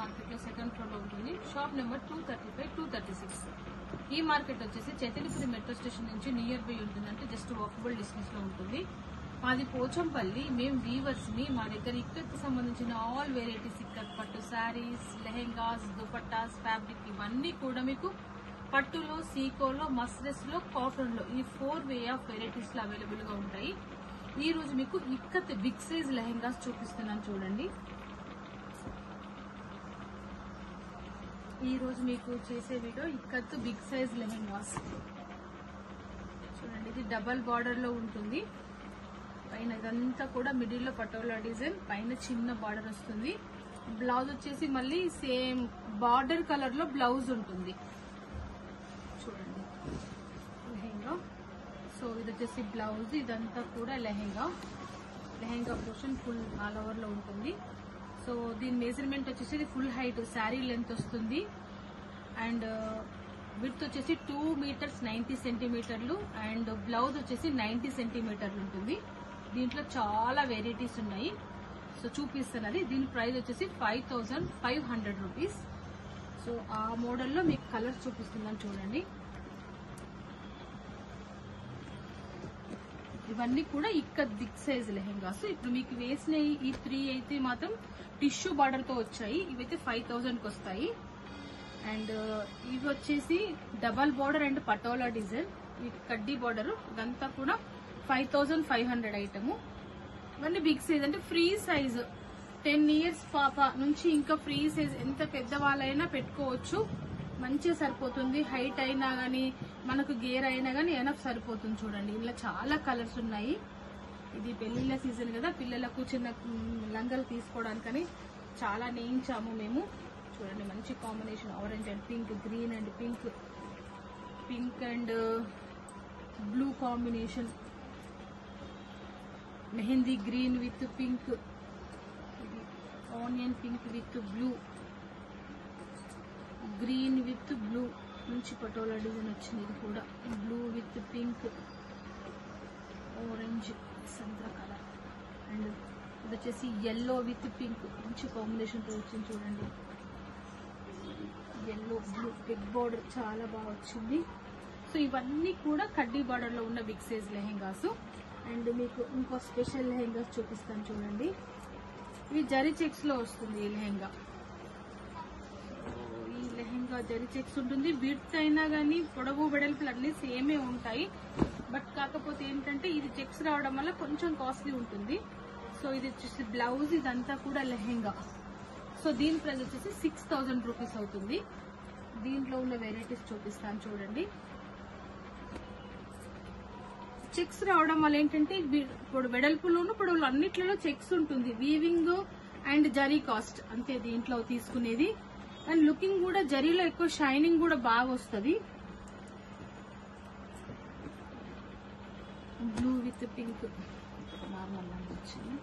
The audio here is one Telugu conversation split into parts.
మార్కెట్ లో సెకండ్ ఫ్లోర్ లో ఉంటుంది. Shop number 235, 236. ఈ మార్కెట్ వచ్చేసి చైతన్యపురి మెట్రో స్టేషన్ నుంచి నియర్ బై ఉంటుంది, అంటే జస్ట్ వాకబుల్ డిస్టెన్స్ లో ఉంటుంది. మాది పోచంపల్లి. మేము వీవర్స్ ని. మా దగ్గర ఇక్కత్కి సంబంధించిన ఆల్ వెరైటీస్, ఇక్కత్ పట్టు శారీస్, లెహెంగాస్, దుపట్టాస్, ఫ్యాబ్రిక్ ఇవన్నీ కూడా మీకు పట్టులో, సీకోలో, మస్రెస్ లో, కాటన్ లో ఈ 4 వే ఆఫ్ వెరైటీస్ లో అవైలబుల్ గా ఉంటాయి. ఈ రోజు మీకు ఇక్కత్ బిగ్ సైజ్ లెహెంగాస్ చూపిస్తున్నాను చూడండి. ఈ రోజు మీకు చేసే video ikat big size lehengas చూడండి. ఇది డబల్ బార్డర్ లో ఉంటుంది. పైన ఇదంతా కూడా మిడిల్ లో పటోలా డిజైన్, పైన చిన్న బార్డర్ వస్తుంది. బ్లౌజ్ వచ్చేసి మళ్ళీ సేమ్ బార్డర్ కలర్ లో బ్లౌజ్ ఉంటుంది చూడండి. లెహెంగా. సో ఇది వచ్చేసి బ్లౌజ్, ఇదంతా కూడా lehenga. Lehenga portion full all over లో ఉంటుంది. సో దీని మెజర్మెంట్ వచ్చేసి ఫుల్ హైట్ శారీ లెంత్ వస్తుంది. అండ్ విడ్త్ వచ్చేసి 2 మీటర్స్ 90 సెంటీమీటర్లు అండ్ బ్లౌజ్ వచ్చేసి 90 సెంటీమీటర్లు ఉంటుంది. దీంట్లో చాలా వెరైటీస్ ఉన్నాయి. సో చూపిస్తున్నది. దీని ప్రైస్ వచ్చేసి 5500 రూపీస్. సో ఆ మోడల్లో మీకు కలర్స్ చూపిస్తున్నాను చూడండి. ఇవన్నీ కూడా ఇక్కత్ బిగ్ సైజ్ లెహెంగాస్. ఇప్పుడు మీకు వేసిన ఈ 3 అయితే మాత్రం టిష్యూ బార్డర్ తో వచ్చాయి. ఇవైతే 5000 కి వస్తాయి. అండ్ ఇవి వచ్చేసి double border and patola design, ఈ కడ్డీ బార్డర్, ఇదంతా కూడా 5500 ఐటమ్. ఇవన్నీ బిగ్ సైజ్, అంటే ఫ్రీ సైజ్. 10 ఇయర్స్ పాప నుంచి ఇంకా ఫ్రీ సైజ్ ఎంత పెద్ద వాళ్ళైనా పెట్టుకోవచ్చు. మంచిగా సరిపోతుంది. హైట్ అయినా గానీ మనకు గేర్ అయినా గానీ ఎనఫ్ సరిపోతుంది చూడండి. ఇలా చాలా కలర్స్ ఉన్నాయి. ఇది పెళ్లిళ్ళ సీజన్ కదా, పిల్లలకు చిన్న లంగలు తీసుకోవడానికని చాలా నేయించాము మేము. చూడండి మంచి combination, orange and pink, green and pink, pink and blue combination, mehndi green with pink, onion pink with blue, green with blue, మంచి పటోలా డిజైన్ వచ్చింది. ఇది కూడా బ్లూ విత్ పింక్, ఆరెంజ్ సంత్రా కలర్, అండ్ ఇది వచ్చేసి ఎల్లో విత్ పింక్, మంచి కాంబినేషన్ తో వచ్చింది చూడండి. ఎల్లో బ్లూ బిగ్ బార్డర్ చాలా బాగా వచ్చింది. సో ఇవన్నీ కూడా కడ్డీ బార్డర్ లో ఉన్న బిగ్ సైజ్ లెహెంగాస్. అండ్ మీకు ఇంకో స్పెషల్ లెహెంగాస్ చూపిస్తాను చూడండి. ఇవి జరీ చెక్స్ లో వస్తుంది ఈ లెహెంగా. ఈ లెహెంగా జరీ చెక్స్ ఉంటుంది. విడ్త్ అయినా గానీ పొడవు వెడల్పులు అన్ని సేమే ఉంటాయి. బట్ కాకపోతే ఏంటంటే ఇది చెక్స్ రావడం వల్ల కొంచెం కాస్ట్లీ ఉంటుంది. సో ఇది వచ్చేసి బ్లౌజ్, ఇదంతా కూడా లెహెంగా. సో దీని ప్రైస్ వచ్చేసి 6000 రూపీస్ అవుతుంది. దీంట్లో ఉన్న వెరైటీస్ చూపిస్తాను చూడండి. చెక్స్ రావడం వల్ల ఏంటంటే ఇప్పుడు వెడల్పులోను పొడవులు అన్నిట్లలో చెక్స్ ఉంటుంది. వీవింగ్ అండ్ జరీ కాస్ట్ అంతే దీంట్లో తీసుకునేది. అండ్ లుకింగ్ కూడా జరీలో ఎక్కువ షైనింగ్ కూడా బాగా వస్తుంది. బ్లూ విత్ పింక్ నార్మల్ వచ్చింది.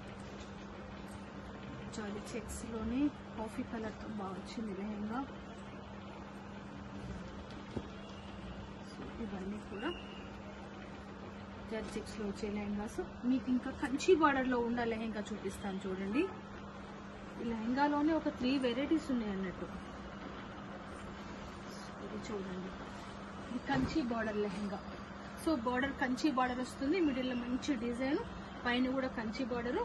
జరీ చెక్స్ లోనే కాఫీ కలర్ తో బాగా వచ్చింది లెహెంగా. ఇవన్నీ కూడా జరీ చెక్స్ లో వచ్చే లెహెంగాస్. మీకు ఇంకా కంచి బార్డర్ లో ఉన్న లెహెంగా చూపిస్తాను చూడండి. ఈ లెహెంగాలోనే ఒక 3 వెరైటీస్ ఉన్నాయి అన్నట్టు. ఇది చూడండి, ఇది Kanchi border lehenga. So border Kanchi border వస్తుంది, మిడిల్ లో మంచి డిజైన్, పైన కూడా కంచి బార్డర్.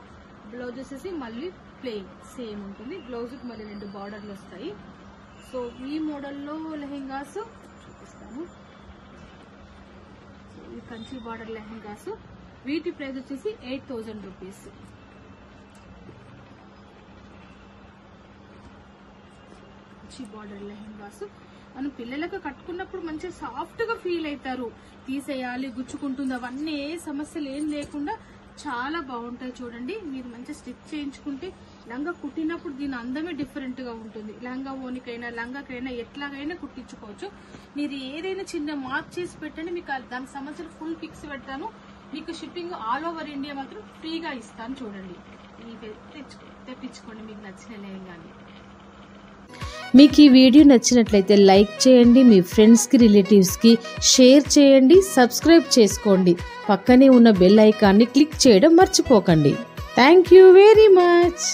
బ్లౌజ్ వచ్చేసి మళ్ళీ ప్లెయిన్ సేమ్ ఉంటుంది. బ్లౌజ్ కి మళ్ళీ 2 బార్డర్లు వస్తాయి. సో ఈ మోడల్లో లెహెంగాస్ చూపిస్తాను. ఈ కంచి బార్డర్ లెహెంగాస్, వీటి ప్రైస్ వచ్చేసి 8000 రూపీస్. కంచి బార్డర్ లెహెంగాస్ మనం పిల్లలకు కట్టుకున్నప్పుడు మంచిగా సాఫ్ట్ గా ఫీల్ అవుతారు. తీసేయాలి, గుచ్చుకుంటుంది, అవన్నీ ఏ సమస్యలు ఏం లేకుండా చాలా బాగుంటాయి చూడండి. మీరు మంచిగా స్టిచ్ చేయించుకుంటే లంగా కుట్టినప్పుడు దీని అందమే డిఫరెంట్ గా ఉంటుంది. లంగా ఓనికైనా లంగాకైనా ఎట్లాగైనా కుట్టించుకోవచ్చు. మీరు ఏదైనా చిన్న మార్క్ చేసి పెట్టండి, మీకు దానికి సంబంధించిన ఫుల్ పిక్స్ పెడతాను. మీకు షిప్పింగ్ ఆల్ ఓవర్ ఇండియా మాత్రం ఫ్రీగా ఇస్తాను చూడండి. తెప్పించుకోండి మీకు నచ్చిన లెహంగాని. మీకు ఈ వీడియో నచ్చినట్లయితే లైక్ చేయండి, మీ ఫ్రెండ్స్కి రిలేటివ్స్కి షేర్ చేయండి, సబ్స్క్రైబ్ చేసుకోండి. పక్కనే ఉన్న బెల్ ఐకాన్ని క్లిక్ చేయడం మర్చిపోకండి. Thank you very much.